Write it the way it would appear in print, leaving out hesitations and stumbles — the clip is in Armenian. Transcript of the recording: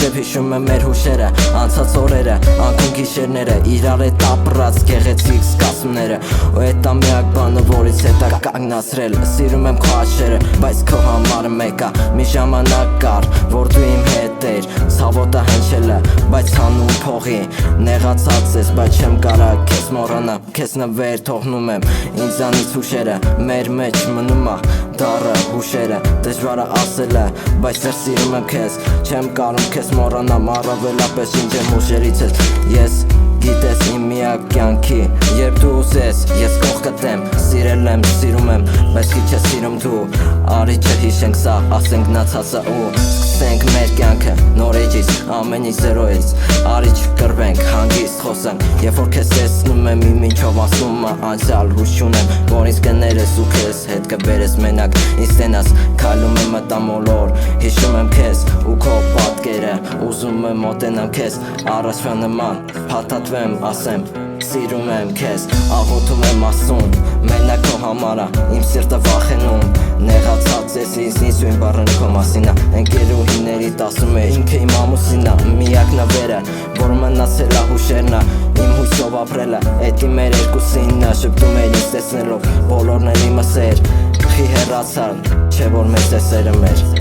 Մինչև հիշում եմ մեր հուշերը, անցած օրերը, անկուն գիշերները, իրար հետ ապրած գեղեցիկ զգացումները։ Ու էդ ամիակ բանը, որից հետ է կանգնացրել, սիրում եմ քո աչքերը, բայց քո համարը մեկ է։ Մի ժամանակ կար, որ դու իմ հետ էիր, ցավոտը հնչել է, բայց հանուն փողի նեղացած ես, բայց չեմ կարող քեզ մոռանալ, քեզ նվեր թողնում եմ ինձանից հուշերը, մեր մեջ մնում է դառը հուշերը, դժվար է ասելը, բայց դեռ սիրում եմ քեզ, չեմ կարող քեզ մոռանալ, առավելապես ինչ եմ ուշերից ես գիտես իմ միակ կյանքի, երբ դու ուզես, ես կողքդ եմ, սիրել եմ, սիրում եմ, բայց քիչ է սիրում դու, արի չհիշենք սա, ասենք գնացածը ու սկսենք մեր կյանքը նոր էջից, ամեն ինչ զերոյից, արի չկռվենք, հանգիստ խոսենք, երբ որ քեզ տեսնում եմ իմ ինչով ասում է անցյալ, հույս չունեմ, որ ինձ կներես ու քեզ հետ կբերես մենակ, ինձ տենաս, քայլում եմ մտամոլոր, հիշում եմ քեզ ու քո պատկերը, ուզում եմ մոտենամ քեզ, առաջվա նման, փաթաթվեմ, ասեմ, սիրում եմ քեզ, աղոթում եմ ասում, մենակ քո համարա, իմ սիրտը վախենում, նեղացած ես ինձնից ու իմ բառն քո մասինա, ընկերուհիներիդ ասում է ինքը իմ ամուսինա, միակ նվերը, որ մնացել է հուշերնա, իմ հույսով ապրելը, էդի մեր երկուսինը, շպտում էր ինձ տեսնելով, բոլորն են իմը սեր, խի հեռացան, չէ որ մեր տեսերը մեր